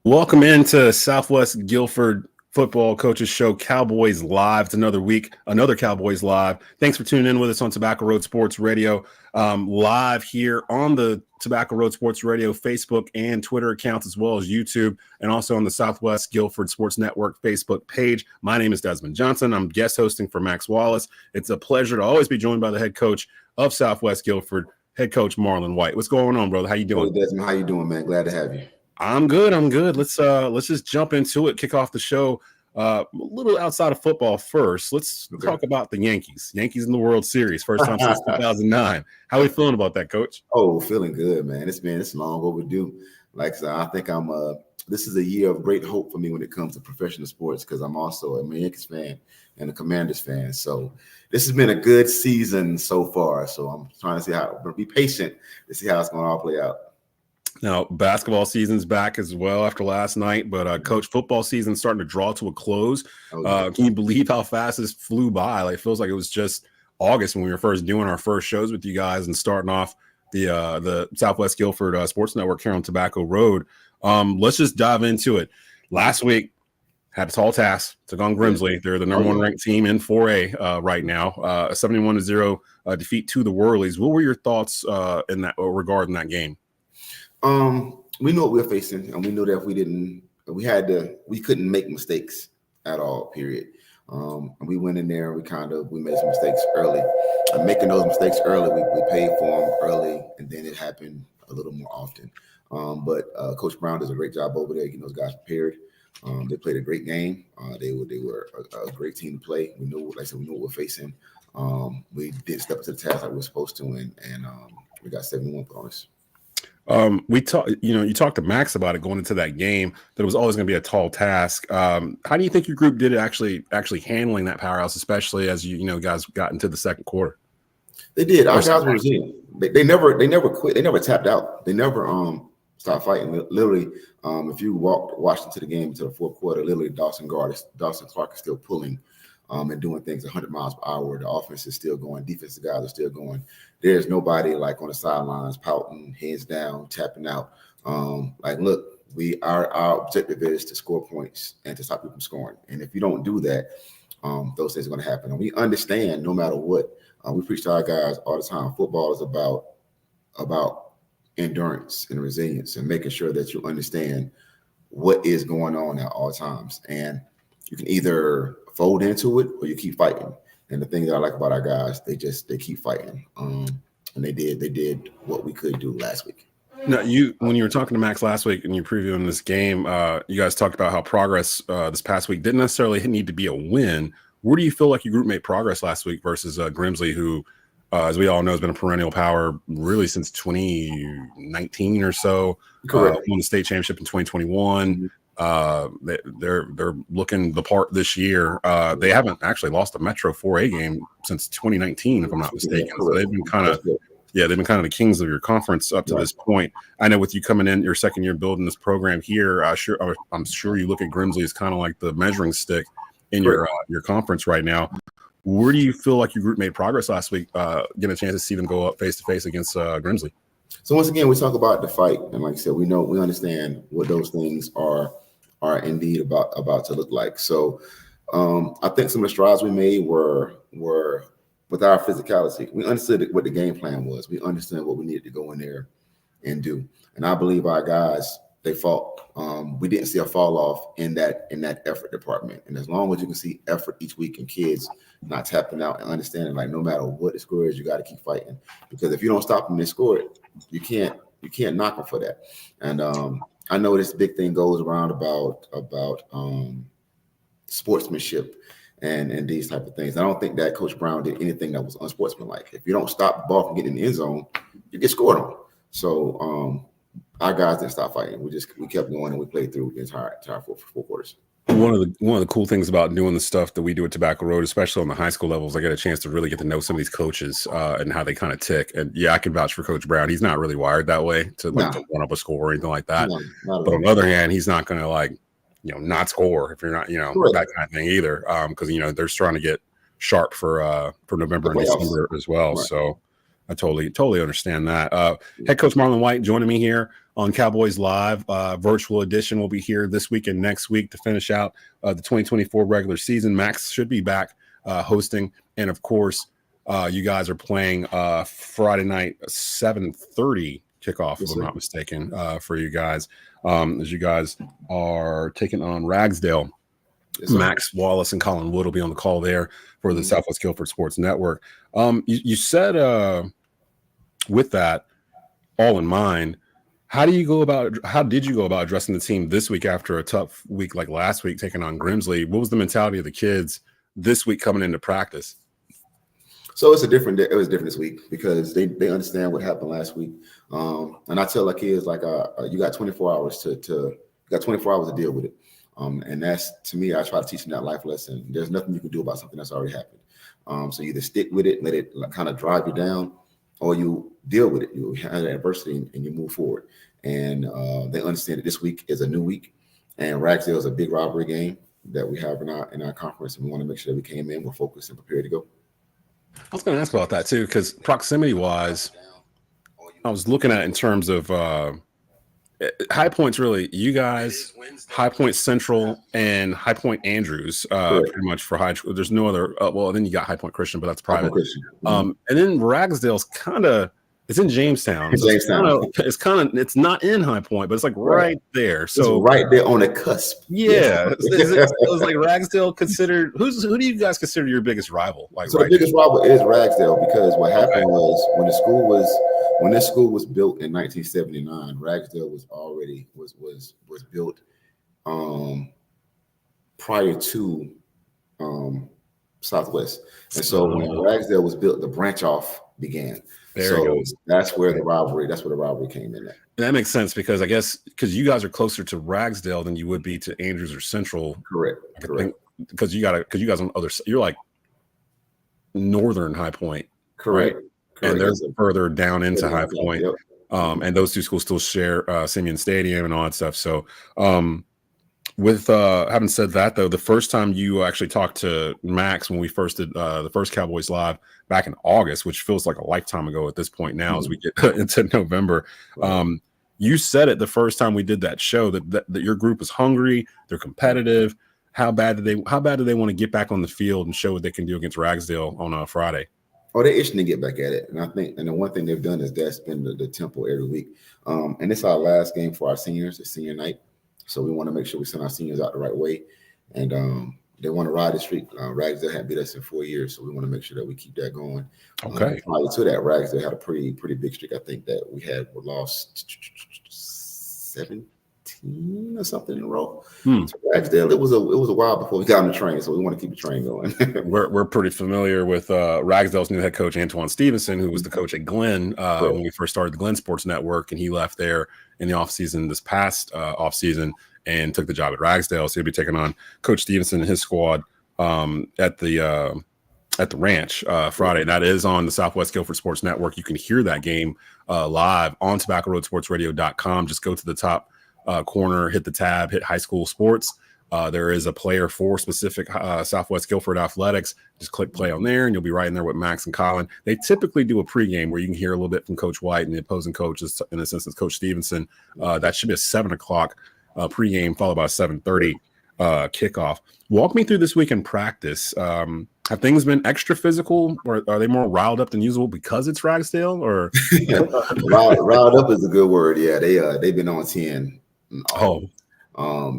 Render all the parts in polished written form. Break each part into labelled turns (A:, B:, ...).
A: Welcome into Southwest Guilford Football Coaches Show, Cowboys Live. It's another week, another Cowboys Live. Thanks for tuning in with us on Tobacco Road Sports Radio, live here on the Tobacco Road Sports Radio Facebook and Twitter accounts, as well as YouTube, and also on the Southwest Guilford Sports Network Facebook page. My name is Desmond Johnson. I'm guest hosting for Max Wallace. It's a pleasure to always be joined by the head coach of Southwest Guilford, head coach Marlon White. What's going on, brother? How you doing?
B: Hey, Desmond, how you doing, man? Glad to have you.
A: I'm good. Let's just jump into it. Kick off the show a little outside of football first. Let's talk about the Yankees. Yankees in the World Series, first time since 2009. How are we feeling about that, Coach?
B: Oh, feeling good, man. It's long overdue. Like I said, I think this is a year of great hope for me when it comes to professional sports because I'm also a Yankees fan and a Commanders fan. So this has been a good season so far. So I'm trying to be patient to see how it's going to all play out.
A: Now, basketball season's back as well after last night, but Coach, football season's starting to draw to a close. Can you believe how fast this flew by? Like, it feels like it was just August when we were first doing our first shows with you guys and starting off the Southwest Guilford Sports Network here on Tobacco Road. Let's just dive into it. Last week, had a tall task, took on Grimsley. They're the number one ranked team in 4A right now. A 71-0 defeat to the Whirlies. What were your thoughts in that regarding that game?
B: We knew what we were facing, and we knew that if we couldn't make mistakes at all, period. And we went in there and we made some mistakes early. And making those mistakes early, we paid for them early, and then it happened a little more often. But Coach Brown does a great job over there, getting those guys prepared. They played a great game. They were a great team to play. We knew, like I said, we knew what we're facing. We did step up to the task like we were supposed to, and we got 71 put on us.
A: You talked to Max about it going into that game, that it was always going to be a tall task. How do you think your group did it actually handling that powerhouse, especially as you guys got into the second quarter?
B: They did. Our guys were resilient. They never quit. They never tapped out. They never stopped fighting. Literally, if you watched into the game into the fourth quarter, literally Dawson Clark is still pulling and doing things 100 miles per hour. The offense is still going. Defensive guys are still going. There's nobody like on the sidelines pouting, heads down, tapping out. Look, our objective is to score points and to stop people from scoring. And if you don't do that, those things are going to happen. And we understand no matter what. We preach to our guys all the time. Football is about endurance and resilience and making sure that you understand what is going on at all times. And you can either fold into it or you keep fighting. And the thing that I like about our guys, they keep fighting. And they did what we could do last week.
A: Now, when you were talking to Max last week and you previewing this game, you guys talked about how progress this past week didn't necessarily need to be a win. Where do you feel like your group made progress last week versus Grimsley, who, as we all know, has been a perennial power really since 2019 or so?
B: Correct.
A: Won the state championship in 2021. They're looking the part this year. They haven't actually lost a Metro 4A game since 2019, if I'm not mistaken. So they've been kind of the kings of your conference up to this point. I know with you coming in your second year building this program here, I'm sure you look at Grimsley as kind of like the measuring stick in your conference right now. Where do you feel like your group made progress last week, getting a chance to see them go up face to face against Grimsley?
B: So once again, we talk about the fight, and like I said, we understand what those things are indeed about to look like. So I think some of the strides we made were with our physicality. We understood what the game plan was. We understood what we needed to go in there and do. And I believe our guys, they fought. We didn't see a fall off in that effort department. And as long as you can see effort each week in kids not tapping out and understanding, like, no matter what the score is, you got to keep fighting. Because if you don't stop them and score it, you can't knock them for that. And I know this big thing goes around about sportsmanship and these type of things. I don't think that Coach Brown did anything that was unsportsmanlike. If you don't stop the ball from getting in the end zone, you get scored on. So our guys didn't stop fighting. We kept going and we played through the entire four quarters.
A: One of the cool things about doing the stuff that we do at Tobacco Road, especially on the high school levels, I get a chance to really get to know some of these coaches and how they kind of tick. And yeah, I can vouch for Coach Brown. He's not really wired that way to run up a score or anything like that. But on the other hand, he's not going to not score if you're not, that kind of thing either. Because they're trying to get sharp for November and December as well. Right. So I totally understand that. Head coach Marlon White joining me here on Cowboys Live. Virtual edition will be here this week and next week to finish out the 2024 regular season. Max should be back hosting. And, of course, you guys are playing Friday night, 7:30 kickoff, if I'm not mistaken, for you guys, as you guys are taking on Ragsdale. Max Wallace and Colin Wood will be on the call there for the Southwest Guilford Sports Network. You said with that all in mind, how did you go about addressing the team this week after a tough week like last week taking on Grimsley? What was the mentality of the kids this week coming into practice?
B: So it was different this week because they understand what happened last week. And I tell the kids, like, you got 24 hours to deal with it. And that's, to me, I try to teach them that life lesson. There's nothing you can do about something that's already happened. So you either stick with it, let it kind of drive you down, or you deal with it. You handle adversity and you move forward. And they understand that this week is a new week. And Ragsdale is a big rivalry game that we have in our conference. And we want to make sure that we came in, we're focused and prepared to go.
A: I was going to ask about that too, because proximity-wise, I was looking at in terms of High Point's really you guys, High Point Central, and High Point Andrews, pretty much for high school. There's no other. Well, then you got High Point Christian, but that's private. And then Ragsdale's kind of. It's in Jamestown. So it's not in High Point, but it's like right there. So
B: it's right there on the cusp.
A: Yeah. It was like Ragsdale considered. Who do you guys consider your biggest rival? Like,
B: so the biggest rival is Ragsdale, because what happened was when this school was built in 1979, Ragsdale was already was built prior to Southwest. And so when Ragsdale was built, the branch off began. That's where the rivalry came in at.
A: And that makes sense, because I guess because you guys are closer to Ragsdale than you would be to Andrews or Central.
B: Correct.
A: Because you guys on other, you're like northern High Point.
B: Correct.
A: Right? And they're further down into High Point. Yep. And those two schools still share Simeon Stadium and all that stuff. So with having said that, though, the first time you actually talked to Max when we first did the first Cowboys Live back in August, which feels like a lifetime ago at this point now as we get into November, you said it the first time we did that show that your group is hungry, they're competitive. How bad do they want to get back on the field and show what they can do against Ragsdale on a Friday?
B: Oh, they're itching to get back at it. And I think, and the one thing they've done is that's been the tempo every week. And it's our last game for our seniors, it's senior night. So we want to make sure we send our seniors out the right way. And they want to ride the streak. Ragsdale hadn't beat us in 4 years, so we want to make sure that we keep that going.
A: Okay.
B: Prior to that, Ragsdale had a pretty big streak. I think that we lost 17 or something in a row. So Ragsdale, it was a while before we got on the train, so we want to keep the train going.
A: We're pretty familiar with Ragsdale's new head coach, Antoine Stevenson, who was the coach at Glenn when we first started the Glenn Sports Network, and he left there in the offseason this past offseason and took the job at Ragsdale. So he'll be taking on Coach Stevenson and his squad at the ranch Friday. And that is on the Southwest Guilford Sports Network. You can hear that game live on tobaccoroadsportsradio.com. Just go to the top corner, hit the tab, hit high school sports. There is a player for specific Southwest Guilford athletics. Just click play on there and you'll be right in there with Max and Colin. They typically do a pregame where you can hear a little bit from Coach White and the opposing coaches, in this instance, Coach Stevenson. That should be a 7 o'clock pregame followed by a 7:30 kickoff. Walk me through this week in practice. Have things been extra physical, or are they more riled up than usual because it's Ragsdale? Or
B: riled up is a good word. Yeah, they've been on 10.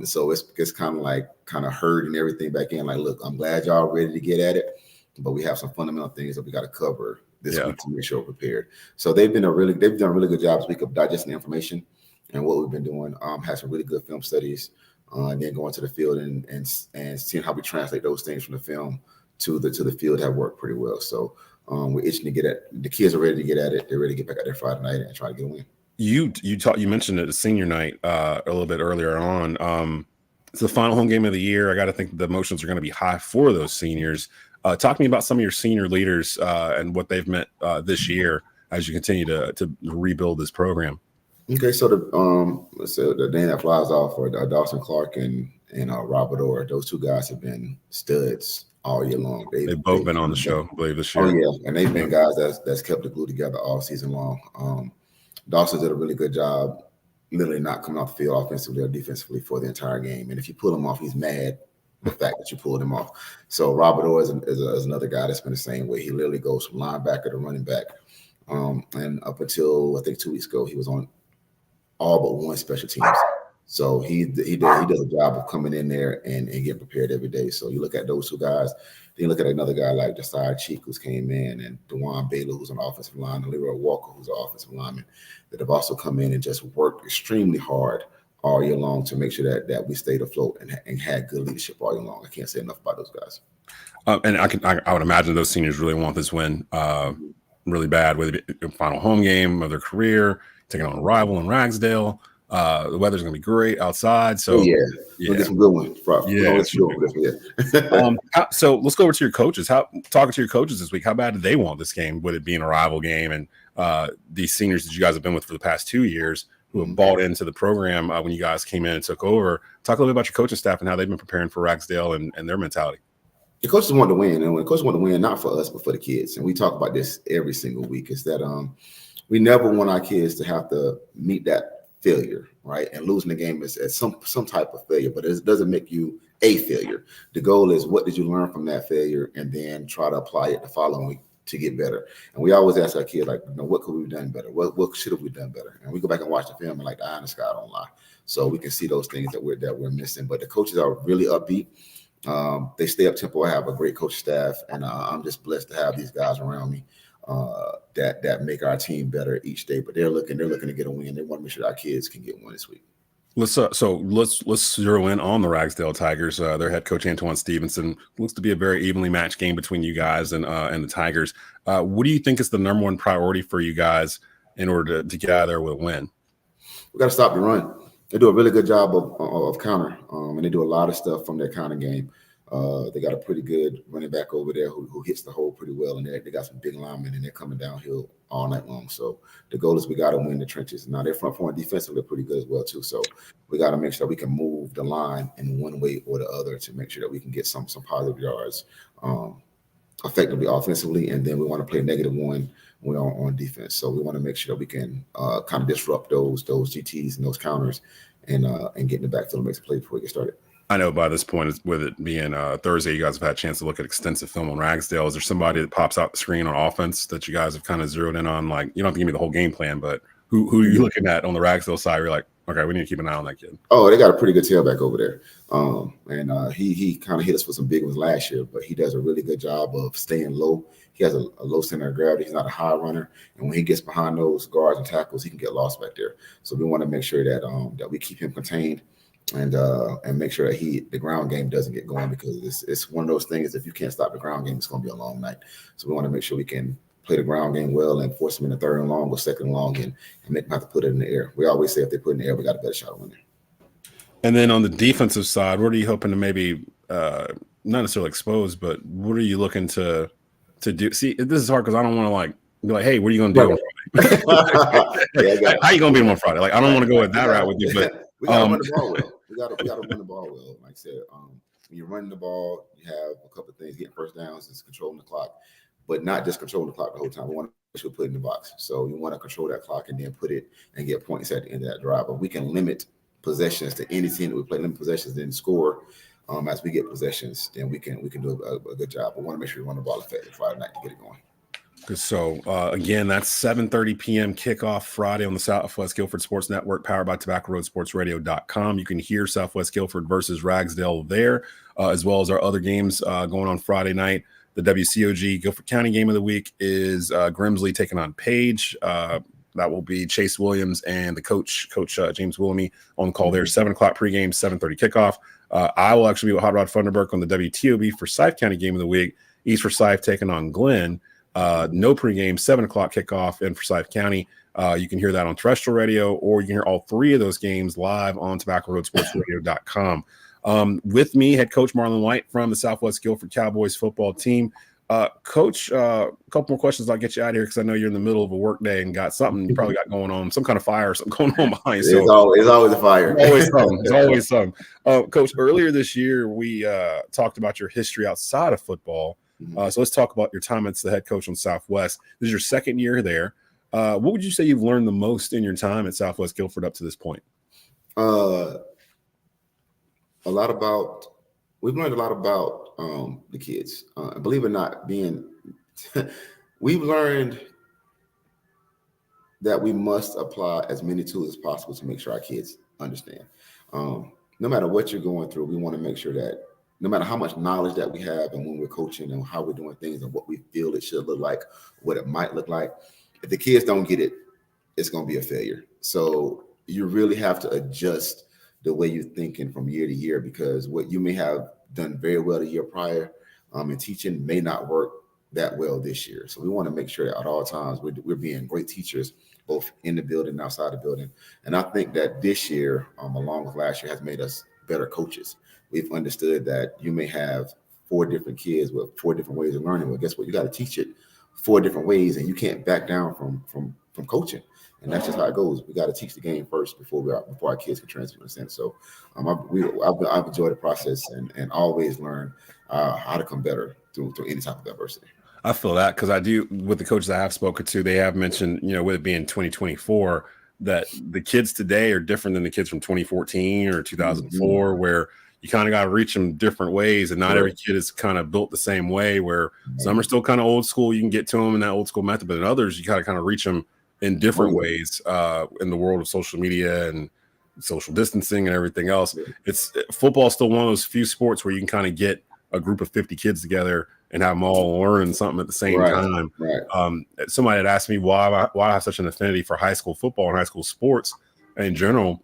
B: So it's kind of herding everything back in. Like, look, I'm glad y'all ready to get at it, but we have some fundamental things that we got to cover this week to make sure we're prepared. So they've done a really good job this week of digesting the information and what we've been doing. Had some really good film studies, and then going to the field and seeing how we translate those things from the film to the field have worked pretty well. So we're itching to get at. The kids are ready to get at it. They're ready to get back out there Friday night and try to get a win.
A: You mentioned it at senior night a little bit earlier on. It's the final home game of the year. I got to think the emotions are going to be high for those seniors. Talk to me about some of your senior leaders and what they've meant this year as you continue to rebuild this program.
B: Okay, so the day that flies off are Dawson Clark and Robert Orr. Those two guys have been studs all year long. They've both been on the show, I believe, this year. Oh yeah, and they've been guys that's kept the glue together all season long. Dawson did a really good job literally not coming off the field offensively or defensively for the entire game. And if you pull him off, he's mad the fact that you pulled him off. So Robert Orr is another guy that's been the same way. He literally goes from linebacker to running back. And up until I think 2 weeks ago, he was on all but one special teams. So he does a job of coming in there and getting prepared every day. So you look at those two guys. Then you look at another guy like Josiah Cheek, who's came in, and DeJuan Baylor, who's an offensive lineman, and Leroy Walker, who's an offensive lineman, that have also come in and just worked extremely hard all year long to make sure that we stayed afloat and had good leadership all year long. I can't say enough about those guys.
A: And I would imagine those seniors really want this win really bad, with the final home game of their career, taking on a rival in Ragsdale. The weather's going to be great outside. So
B: we'll get some good ones.
A: So let's go over to your coaches. Talking to your coaches this week, how bad did they want this game, with it being a rival game? And these seniors that you guys have been with for the past 2 years, who have bought into the program when you guys came in and took over. Talk a little bit about your coaching staff and how they've been preparing for Ragsdale and their mentality.
B: The coaches want to win, and when the coaches want to win, not for us, but for the kids. And we talk about this every single week, is that we never want our kids to have to meet that failure, right? And losing the game is some type of failure, but it doesn't make you a failure. The goal is, what did you learn from that failure, and then try to apply it the following week to get better. And we always ask our kids, like, what could we have done better? What should have we done better? And we go back and watch the film, and like the eye in the sky don't lie. So we can see those things that we're missing. But the coaches are really upbeat. They stay up tempo. I have a great coach staff, and I'm just blessed to have these guys around me that make our team better each day. But they're looking to get a win. They want to make sure our kids can get one this week.
A: Let's zero in on the Ragsdale Tigers. Their head coach Antoine Stevenson. Looks to be a very evenly matched game between you guys and the Tigers. What do you think is the number one priority for you guys in order to get out of there with a win?
B: We got to stop the run. They do a really good job of counter, and they do a lot of stuff from their counter game. They got a pretty good running back over there who hits the hole pretty well, and they got some big linemen, and they're coming downhill all night long. So the goal is we got to win the trenches. Now, their front four defensively are pretty good as well too. So we got to make sure we can move the line in one way or the other to make sure that we can get some positive yards effectively offensively, and then we want to play -1 when we're on defense. So we want to make sure that we can kind of disrupt those GTs and those counters and get in the backfield and make some plays before we get started.
A: I know by this point, with it being Thursday, you guys have had a chance to look at extensive film on Ragsdale. Is there somebody that pops out the screen on offense that you guys have kind of zeroed in on? Like, you don't have to give me the whole game plan, but who are you looking at on the Ragsdale side? You're like, okay, we need to keep an eye on that kid.
B: Oh, they got a pretty good tailback over there. And he kind of hit us with some big ones last year, but he does a really good job of staying low. He has a low center of gravity. He's not a high runner. And when he gets behind those guards and tackles, he can get lost back there. So we want to make sure that we keep him contained and make sure that the ground game doesn't get going, because it's one of those things, if you can't stop the ground game, it's going to be a long night. So we want to make sure we can play the ground game well and force them in the third and long or second and long and make them have to put it in the air. We always say if they put it in the air, we got a better shot of winning.
A: And then on the defensive side, what are you hoping to maybe not necessarily expose, but what are you looking to do? See, this is hard because I don't want to like be like, hey, what are you going to do on Friday? How are you going to beat them on Friday? Like, I don't want to go that route with you, but
B: we got to run the ball well. We got to run the ball well. Like I said, when you're running the ball, you have a couple of things. Getting first downs is controlling the clock, but not just controlling the clock the whole time. We want to make sure we put it in the box. So you want to control that clock and then put it and get points at the end of that drive. But we can limit possessions to any team that we play. Limit possessions, then score. As we get possessions, then we can do a good job. But we want to make sure we run the ball effectively Friday night to get it going.
A: So, again, that's 7:30 p.m. kickoff Friday on the Southwest Guilford Sports Network, powered by TobaccoRoadSportsRadio.com. You can hear Southwest Guilford versus Ragsdale there, as well as our other games going on Friday night. The WCOG Guilford County game of the week is Grimsley taking on Page. That will be Chase Williams and the coach James Willamy on call there. 7 o'clock pregame, 7:30 kickoff. I will actually be with Hot Rod Funderburk on the WTOB for Forsyth County game of the week. East Forsyth taking on Glenn. No pregame, 7 o'clock kickoff in Forsyth County. You can hear that on terrestrial radio, or you can hear all 3 of those games live on TobaccoRoadSportsRadio.com. With me, head coach Marlon White from the Southwest Guilford Cowboys football team. Coach, a couple more questions. I'll get you out of here because I know you're in the middle of a work day and got something you probably got going on, some kind of fire or something going on behind you.
B: So it's always a fire.
A: It's always something. Coach, earlier this year, we talked about your history outside of football. So let's talk about your time as the head coach on Southwest. This is your second year there. What would you say you've learned the most in your time at Southwest Guilford up to this point?
B: We've learned a lot about the kids. Believe it or not, we've learned that we must apply as many tools as possible to make sure our kids understand. No matter what you're going through, we want to make sure that no matter how much knowledge that we have and when we're coaching and how we're doing things and what we feel it should look like, what it might look like, if the kids don't get it, it's going to be a failure. So you really have to adjust the way you're thinking from year to year, because what you may have done very well the year prior in teaching may not work that well this year. So we want to make sure that at all times we're being great teachers, both in the building and outside the building. And I think that this year, along with last year, has made us better coaches. We've understood that you may have 4 different kids with 4 different ways of learning. Well, guess what? You got to teach it 4 different ways, and you can't back down from coaching. And that's just how it goes. We got to teach the game first before our kids can transfer in a sense. So I've enjoyed the process and always learn how to come better through any type of adversity.
A: I feel that, because I do, with the coaches I have spoken to, they have mentioned, with it being 2024, that the kids today are different than the kids from 2014 or 2004, where you kind of got to reach them different ways. And not every kid is kind of built the same way, where some are still kind of old school. You can get to them in that old school method, but in others, you got to kind of reach them in different ways in the world of social media and social distancing and everything else. Football is still one of those few sports where you can kind of get a group of 50 kids together and have them all learning something at the same time. Somebody had asked me why I have such an affinity for high school football and high school sports in general.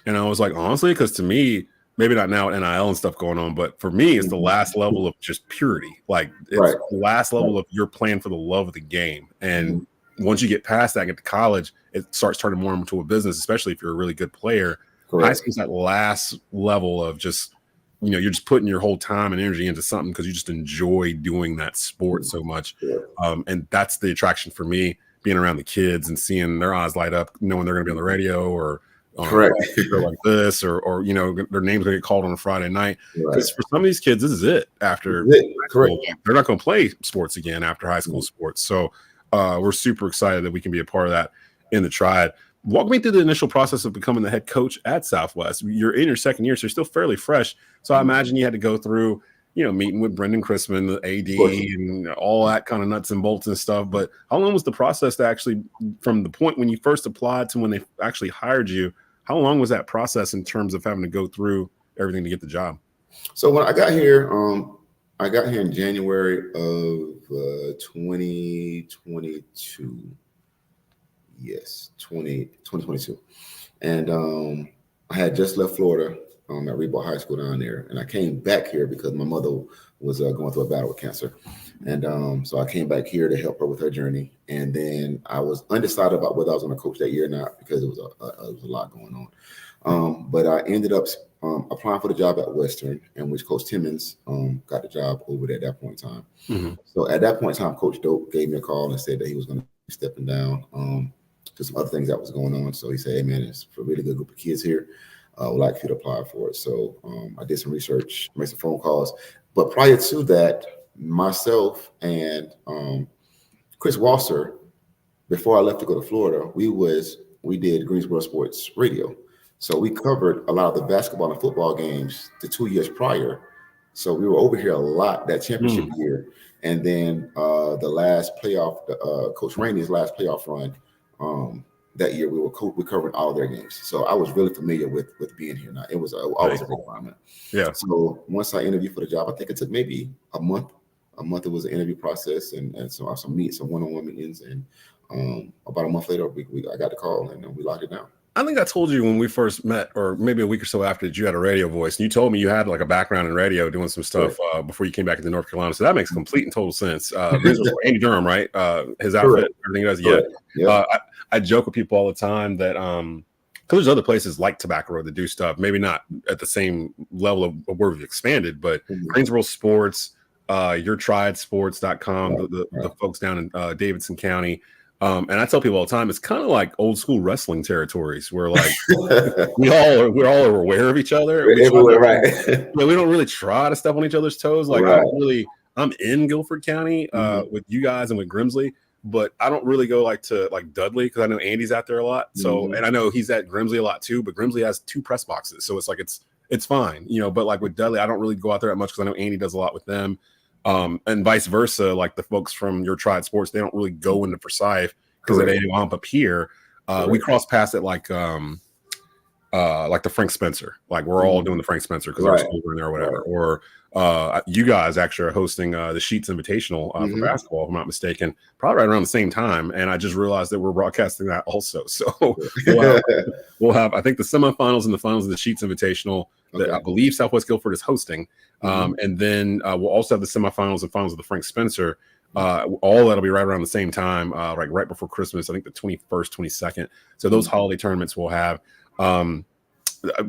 A: And I was like, honestly, because to me, maybe not now with NIL and stuff going on, but for me, it's the last level of just purity. Like it's the last level of you're playing for the love of the game. And once you get past that, get to college, it starts turning more into a business, especially if you're a really good player. High school's that last level of just, you're just putting your whole time and energy into something because you just enjoy doing that sport so much. And that's the attraction for me, being around the kids and seeing their eyes light up, knowing they're going to be on the radio or like this, or their names going to get called on a Friday night. Because for some of these kids, this is it. After they're not going to play sports again after high school sports. So we're super excited that we can be a part of that in the Triad. Walk me through the initial process of becoming the head coach at Southwest. You're in your second year, so you're still fairly fresh. So I imagine you had to go through, meeting with Brendan Chrisman, the AD, and all that kind of nuts and bolts and stuff. But how long was the process to actually, from the point when you first applied to when they actually hired you, how long was that process in terms of having to go through everything to get the job?
B: So when I got here in January of 2022. Yes, 2022. And I had just left Florida at Reebok High School down there. And I came back here because my mother was going through a battle with cancer. And so I came back here to help her with her journey. And then I was undecided about whether I was going to coach that year or not, because it was a lot going on. But I ended up applying for the job at Western, in which Coach Timmons got the job over there at that point in time. So at that point in time, Coach Dope gave me a call and said that he was going to be stepping down to some other things that was going on. So he said, hey, man, it's a really good group of kids here. Would like you to apply for it. So I did some research, made some phone calls. But prior to that, myself and Chris Wasser, before I left to go to Florida, we did Greensboro Sports Radio. So we covered a lot of the basketball and football games the 2 years prior. So we were over here a lot that championship year. And then the last playoff, Coach Rainey's last playoff run, that year we covered all of their games. So I was really familiar with being here. Now it was always a big environment. So once I interviewed for the job, I think it took maybe a month. It was an interview process, and so I some one-on-one meetings, and about a month later I got the call and we locked it down.
A: I think I told you when we first met, or maybe a week or so after, that you had a radio voice, and you told me you had like a background in radio doing some stuff before you came back into North Carolina. So that makes complete and total sense. Andy Durham, right? His outfit, everything he does. I joke with people all the time that because there's other places like Tobacco Road that do stuff, maybe not at the same level of where we've expanded, but Greensboro Sports, your triadsports.com, the folks down in Davidson County. And I tell people all the time, it's kind of like old school wrestling territories where like we're all aware of each other. We don't really try to step on each other's toes. Like I'm in Guilford County with you guys and with Grimsley, but I don't really go to Dudley because I know Andy's out there a lot. So, and I know he's at Grimsley a lot too, but Grimsley has 2 press boxes. So it's it's fine, but like with Dudley, I don't really go out there that much because I know Andy does a lot with them. And vice versa, like the folks from your Triad Sports, they don't really go into Forsyth because they bump up here. We cross paths at like the Frank Spencer, like we're all doing the Frank Spencer because our schools are in there or whatever. Or you guys actually are hosting the Sheets Invitational for basketball, if I'm not mistaken, probably right around the same time. And I just realized that we're broadcasting that also. So we'll have I think the semifinals and the finals of the Sheets Invitational that I believe Southwest Guilford is hosting. And then we'll also have the semifinals and finals of the Frank Spencer. All that'll be right around the same time, like right before Christmas, I think the 21st, 22nd. So those holiday tournaments we'll have.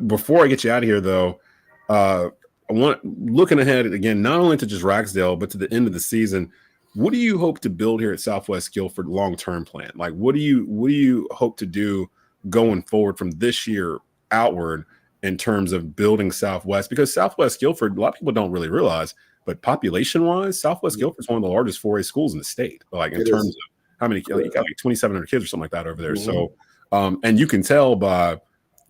A: Before I get you out of here, though, I want looking ahead again, not only to just Ragsdale, but to the end of the season. What do you hope to build here at Southwest Guilford long-term plan? Like, what do you hope to do going forward from this year outward in terms of building Southwest? Because Southwest Guilford, a lot of people don't really realize, but population-wise, Southwest Guilford is one of the largest 4A schools in the state. Like in terms of how many, you got like 2,700 kids or something like that over there. So, and you can tell by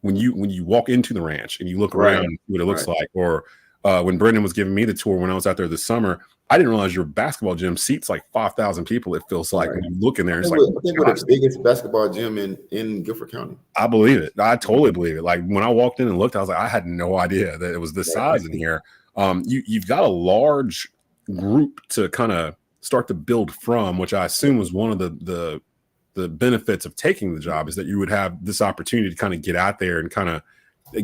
A: when you walk into the ranch and you look around what it looks like, or when Brendan was giving me the tour when I was out there this summer, I didn't realize your basketball gym seats like 5,000 people. It feels like when you look in there, it's
B: I think we're the biggest basketball gym in Guilford County.
A: I believe it. I totally believe it. Like when I walked in and looked, I was like, I had no idea that it was this size in here. You've got a large group to kind of start to build from, which I assume was one of the benefits of taking the job, is that you would have this opportunity to kind of get out there and kind of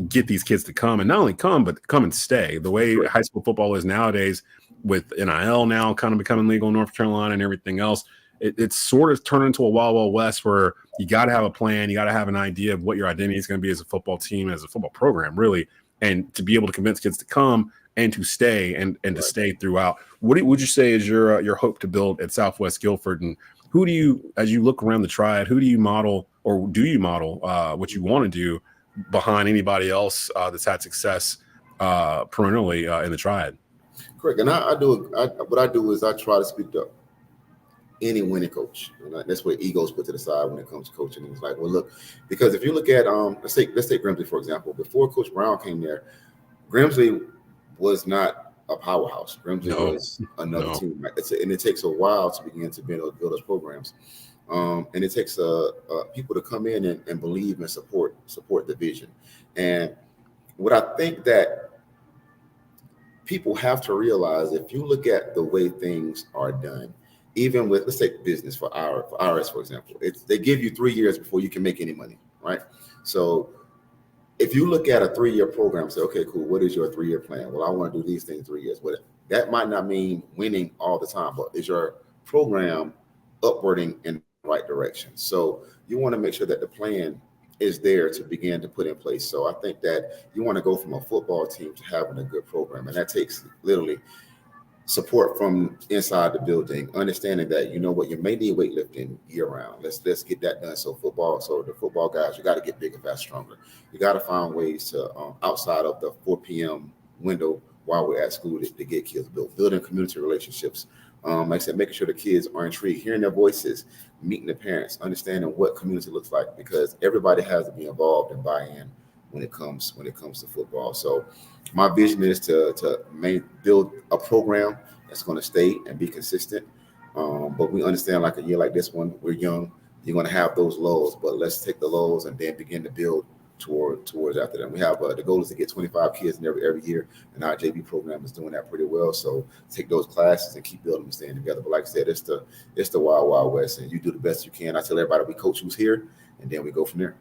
A: get these kids to come, and not only come, but come and stay. The way high school football is nowadays, with NIL now kind of becoming legal in North Carolina and everything else, it's sort of turned into a wild, wild west where you got to have a plan. You got to have an idea of what your identity is going to be as a football team, as a football program, really, and to be able to convince kids to come and to stay and to stay throughout. What would you say is your hope to build at Southwest Guilford? And who do you, as you look around the Triad, who do you model, or do you model what you want to do behind anybody else that's had success perennially in the Triad?
B: Correct. And what I do is I try to speak to any winning coach. That's what egos put to the side when it comes to coaching. It's like, well, look, because if you look at let's take Grimsley, for example. Before Coach Brown came there, Grimsley was not a powerhouse. Grimsley was another team. Right? And it takes a while to begin to build those programs. And it takes people to come in and believe and support the vision. And what I think that people have to realize, if you look at the way things are done, even with, let's take business for IRS, for example, they give you 3 years before you can make any money, right? So if you look at a 3-year program, say, okay, cool, what is your 3-year plan? Well, I want to do these things in 3 years. Well, that might not mean winning all the time, but is your program upwarding in the right direction? So you want to make sure that the plan is there to begin to put in place. So I think that you want to go from a football team to having a good program, and that takes literally support from inside the building, understanding that, you know what, you may need weightlifting year round. Let's get that done. So the football guys, you got to get bigger, faster, stronger. You got to find ways to outside of the 4 p.m. window while we're at school to get kids building community relationships. Like I said, making sure the kids are intrigued, hearing their voices, meeting the parents, understanding what community looks like, because everybody has to be involved and buy in when it comes to football. So my vision is to build a program that's going to stay and be consistent. But we understand, like a year like this one, we're young. You're going to have those lows, but let's take the lows and then begin to build towards after them. We have the goal is to get 25 kids in every year, and our JV program is doing that pretty well. So take those classes and keep building and staying together. But like I said, it's the wild, wild west, and you do the best you can. I tell everybody we coach who's here, and then we go from there.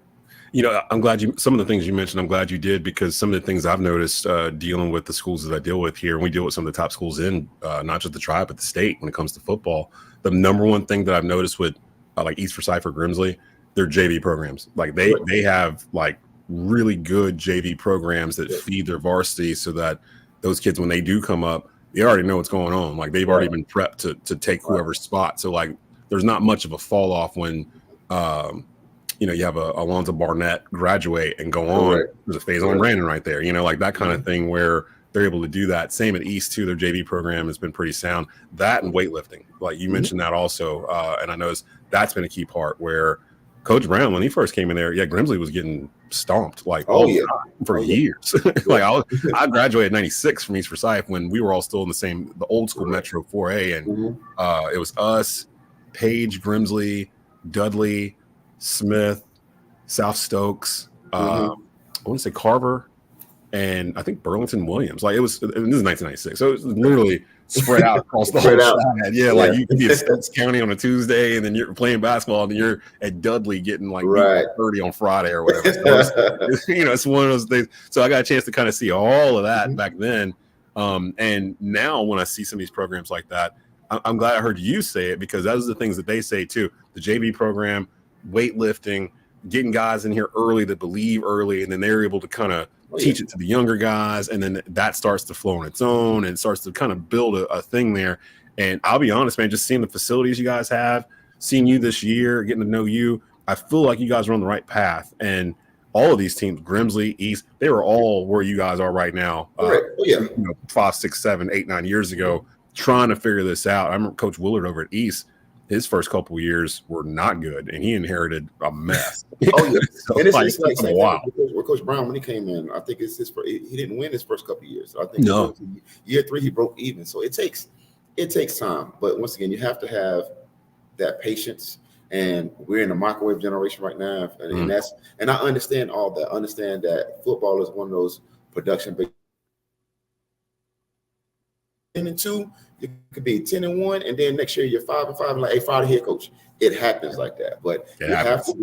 A: I'm glad some of the things you mentioned, I'm glad you did, because some of the things I've noticed dealing with the schools that I deal with here, and we deal with some of the top schools in not just the Tribe, but the state when it comes to football. The number one thing that I've noticed with like East Forsyth or Grimsley, their JV programs. Like they have like really good JV programs that feed their varsity, so that those kids, when they do come up, they already know what's going on. Like they've already been prepped to take whoever's spot. So like there's not much of a fall off when you have Alonzo Barnett graduate and go on. There's a phase on Brandon right there, like that kind of thing, where they're able to do that. Same at East too. Their JV program has been pretty sound. That and weightlifting, like you mentioned that also, and I noticed that's been a key part where Coach Brown, when he first came in there, Grimsley was getting stomped like all the time for years. Like I graduated in '96 from East Forsyth when we were all still in the old school Metro 4A, and it was us, Page, Grimsley, Dudley, Smith, South Stokes, I want to say Carver, and I think Burlington Williams. Like this is 1996, so it was literally spread out across the whole side. Yeah, like you could be at Stokes County on a Tuesday, and then you're playing basketball, and you're at Dudley getting like 30 on Friday or whatever. So it's one of those things. So I got a chance to kind of see all of that back then, and now when I see some of these programs like that, I'm glad I heard you say it, because those are the things that they say too. The JV program, weightlifting, getting guys in here early that believe early, and then they're able to kind of teach it to the younger guys, and then that starts to flow on its own and starts to kind of build a thing there. And I'll be honest, man, just seeing the facilities you guys have, seeing you this year, getting to know you, I feel like you guys are on the right path. And all of these teams, Grimsley, East, they were all where you guys are right now. 5, 6, 7, 8, 9 years ago, trying to figure this out. I remember Coach Willard over at East. His first couple of years were not good, and he inherited a mess. So
B: and it's like with Coach Brown when he came in. I think it's he didn't win his first couple of years. I think year 3 he broke even. So it takes time. But once again, you have to have that patience. And we're in the microwave generation right now, and I understand all that. I understand that football is one of those production-based. 10-2, you could be 10-1, and then next year you're 5-5, and like, hey, fire the head coach. It happens like that, but you have to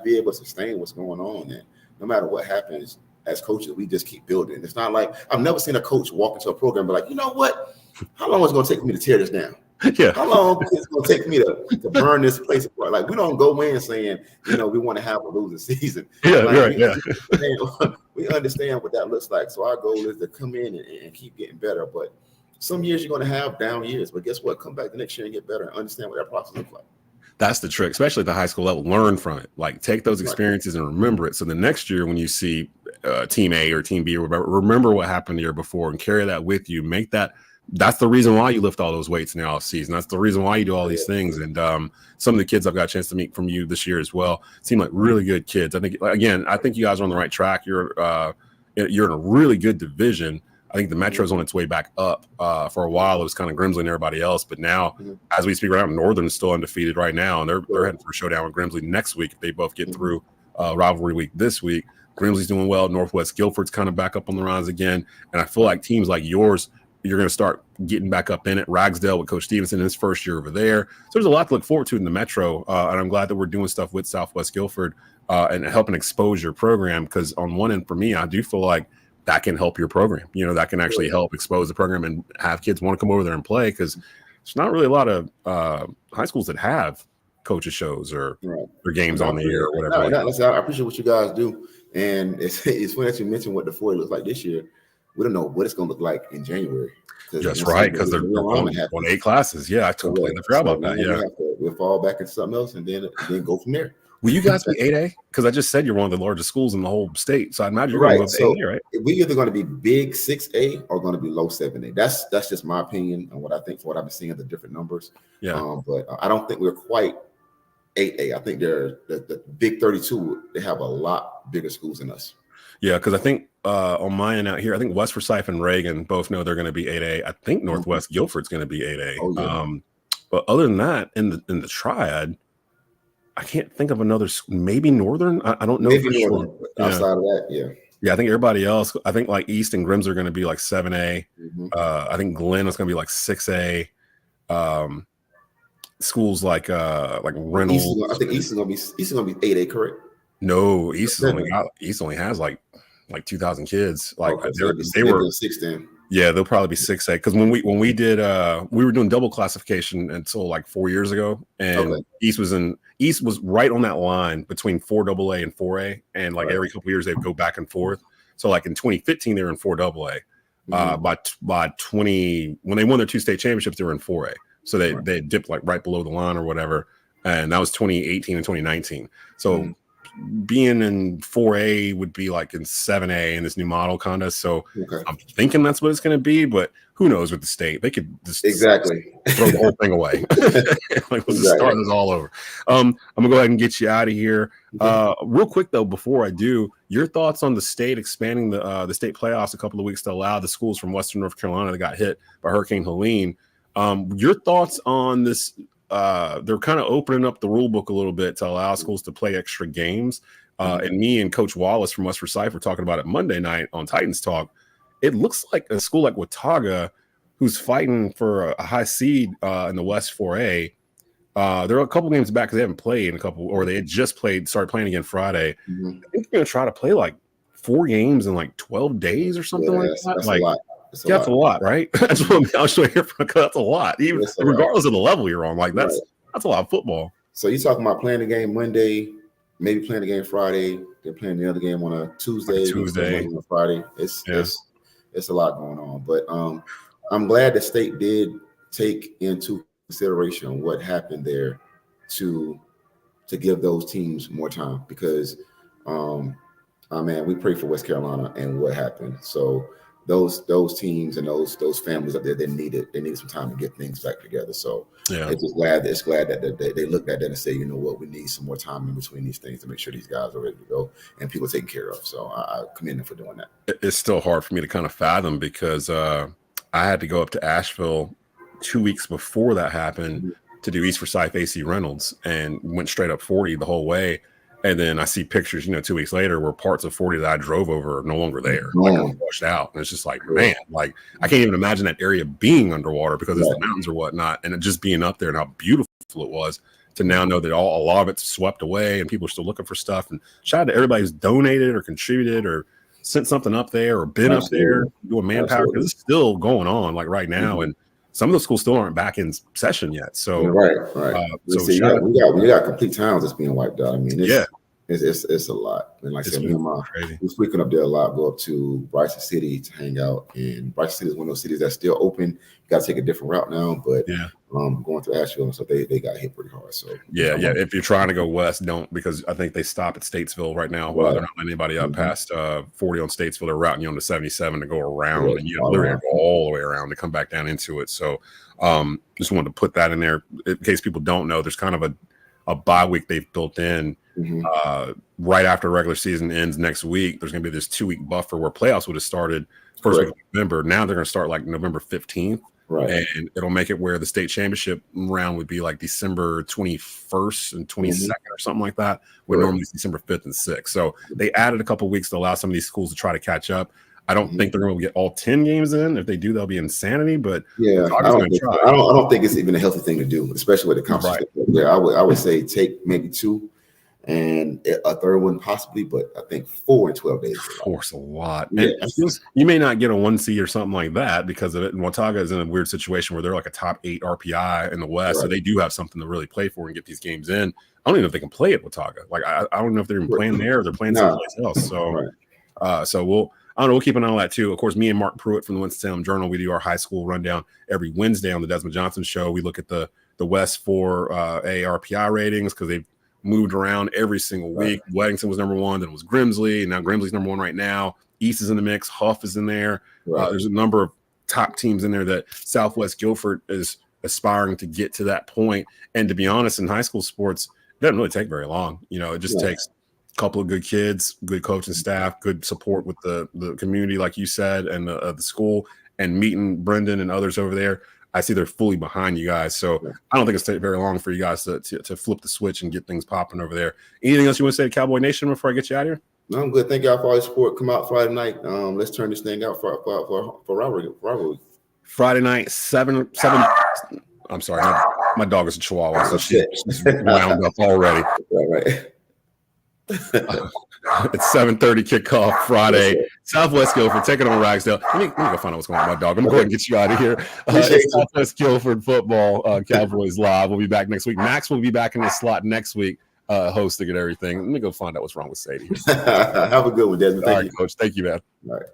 B: be able to sustain what's going on, and no matter what happens, as coaches, we just keep building. It's not like I've never seen a coach walk into a program and be like, you know what? How long is it going to take me to tear this down? How long is it going to take me to burn this place apart? Like, we don't go in saying, we want to have a losing season. We understand what that looks like. So our goal is to come in and keep getting better. But some years you're going to have down years. But guess what? Come back the next year and get better and understand what that process looks like.
A: That's the trick, especially at the high school level. Learn from it. Like, take those experiences and remember it. So the next year when you see Team A or Team B or whatever, remember what happened the year before and carry that with you. Make that. That's the reason why you lift all those weights in the off season. That's the reason why you do all these things. And some of the kids I've got a chance to meet from you this year as well seem like really good kids. I think you guys are on the right track. You're in a really good division. I think the Metro's on its way back up. For a while, it was kind of Grimsley and everybody else. But now, as we speak right now, Northern is still undefeated right now. And they're heading for a showdown with Grimsley next week if they both get through rivalry week this week. Grimsley's doing well. Northwest Guilford's kind of back up on the rise again. And I feel like teams like yours, you're going to start getting back up in it. Ragsdale with Coach Stevenson in his first year over there. So there's a lot to look forward to in the Metro. And I'm glad that we're doing stuff with Southwest Guilford and helping expose your program. Because on one end, for me, I do feel like that can help your program. That can actually help expose the program and have kids want to come over there and play. Because there's not really a lot of high schools that have coaches shows or games on the air or whatever.
B: I appreciate what you guys do. And it's funny that you mentioned what the 4A looks like this year. We don't know what it's going to look like in January.
A: That's right, because they're on 8 classes. Yeah, I totally forgot about that.
B: We'll fall back into something else and then go from there.
A: Will you guys be 8A? Because I just said you're one of the largest schools in the whole state. So I imagine you're going to go to 8A, right?
B: We're either going to be big 6A or going to be low 7A. That's just my opinion and what I think for what I've been seeing the different numbers. Yeah. But I don't think we're quite 8A. I think they're the big 32. They have a lot bigger schools than us.
A: Yeah, because I think on my end out here, I think West Forsyth and Reagan both know they're going to be 8A. I think Northwest Guilford's going to be 8A. Oh, yeah. But other than that, in the Triad, I can't think of another. Maybe Northern. I don't know for sure.
B: Outside of that,
A: yeah. I think everybody else. I think like East and Grims are going to be like 7A. I think Glenn is going to be like 6A. Schools like Reynolds.
B: I think East is going to be 8A, correct?
A: No, East only has like 2,000 kids. Like they were
B: 16.
A: Yeah, they'll probably be 6A because when we did we were doing double classification until like 4 years ago, and East was right on that line between 4AA and 4A, and like every couple of years they'd go back and forth. So like in 2015 they were in 4AA. By 20 when they won their 2 state championships they were in 4A. So they dipped like right below the line or whatever, and that was 2018 and 2019. So being in 4A would be like in 7A in this new model kind of. So I'm thinking that's what it's going to be, but who knows with the state? They could just throw the whole thing away. Like, let's just start this all over. I'm going to go ahead and get you out of here. Real quick, though, before I do, your thoughts on the state expanding the state playoffs a couple of weeks to allow the schools from Western North Carolina that got hit by Hurricane Helene. Your thoughts on this? They're kind of opening up the rule book a little bit to allow schools to play extra games. And me and Coach Wallace from West Forsyth were talking about it Monday night on Titans Talk. It looks like a school like Watauga, who's fighting for a high seed in the West 4A. They're a couple games back because they haven't played in a couple, or they had just started playing again Friday. I think they're going to try to play like 4 games in like 12 days or something like that.
B: That's like, a lot.
A: That's a lot, right? That's what I'm showing here from. That's a lot, even regardless of the level you're on. Like that's a lot of football.
B: So you're talking about playing the game Monday, maybe playing the game Friday, then playing the other game on a Tuesday, on a Friday. It's a lot going on. But I'm glad the state did take into consideration what happened there to give those teams more time, because we pray for West Carolina and what happened. So those teams and those families up there, they needed some time to get things back together. So it's glad that they looked at that and say, you know what, we need some more time in between these things to make sure these guys are ready to go and people taken care of. So I commend them for doing that.
A: It's still hard for me to kind of fathom, because I had to go up to Asheville 2 weeks before that happened to do East Forsyth AC Reynolds, and went straight up 40 the whole way. And then I see pictures, 2 weeks later, where parts of 40 that I drove over are no longer there. Like, I'm washed out. And it's just like, man, like I can't even imagine that area being underwater because it's the mountains or whatnot. And it just being up there and how beautiful it was, to now know that a lot of it's swept away and people are still looking for stuff. And shout out to everybody who's donated or contributed or sent something up there or been up there doing manpower, because it's still going on like right now. And some of the schools still aren't back in session yet. So
B: we got complete towns that's being wiped out. I mean, it's a lot. And like I said, we frequent up there a lot. Go up to Bryson City to hang out, and Bryson City is one of those cities that's still open. You got to take a different route now, but going through Asheville and stuff, they got hit pretty hard. So
A: if you're trying to go west, don't, because I think they stop at Statesville right now. They're not letting anybody up past 40 on Statesville. They're routing you on to 77 to go around, and you literally go all the way around to come back down into it. So just wanted to put that in there in case people don't know. There's kind of a bye week they've built in right after regular season ends next week. There's going to be this 2-week buffer where playoffs would have started first week of November. Now they're going to start like November 15th. And it'll make it where the state championship round would be like December 21st and 22nd or something like that, where normally it's December 5th and 6th. So they added a couple of weeks to allow some of these schools to try to catch up. I don't think they're going to get all 10 games in. If they do, they'll be insanity. But
B: I don't think it's even a healthy thing to do, especially with the conference. I would say take maybe 2 and a third one possibly, but I think 4 in 12 days.
A: Force a lot. You may not get a 1 seed or something like that because of it. And Watauga is in a weird situation where they're like a top 8 RPI in the West, so they do have something to really play for and get these games in. I don't even know if they can play at Watauga. Like I don't know if they're even playing there or they're playing someplace else. So we'll keep an eye on that too. Of course, me and Mark Pruitt from the Winston-Salem Journal, we do our high school rundown every Wednesday on the Desmond Johnson Show. We look at the West 4A RPI ratings because they've moved around every single week. Weddington was number 1, then it was Grimsley, and now Grimsley's number 1 right now. East is in the mix. Huff is in there. There's a number of top teams in there that Southwest Guilford is aspiring to get to that point. And to be honest, in high school sports, it doesn't really take very long. It just takes a couple of good kids, good coaching staff, good support with the community, like you said, and the school, and meeting Brendan and others over there. I see they're fully behind you guys. So I don't think it's take very long for you guys to flip the switch and get things popping over there. Anything else you want to say to Cowboy Nation before I get you out of here?
B: No, I'm good. Thank y'all for all your support. Come out Friday night. Let's turn this thing out for rivalry.
A: Friday night, 7. I'm sorry. My dog is a Chihuahua, so she's wound up already. It's 7:30 kickoff Friday. Southwest Guilford taking on Ragsdale. Let me go find out what's going on with my dog. I'm going to go ahead and get you out of here. Southwest Guilford football, Cowboys Live. We'll be back next week. Max will be back in the slot next week, hosting and everything. Let me go find out what's wrong with Sadie.
B: Have a good one, Desmond.
A: All right, Coach. Thank you, man.
B: All right.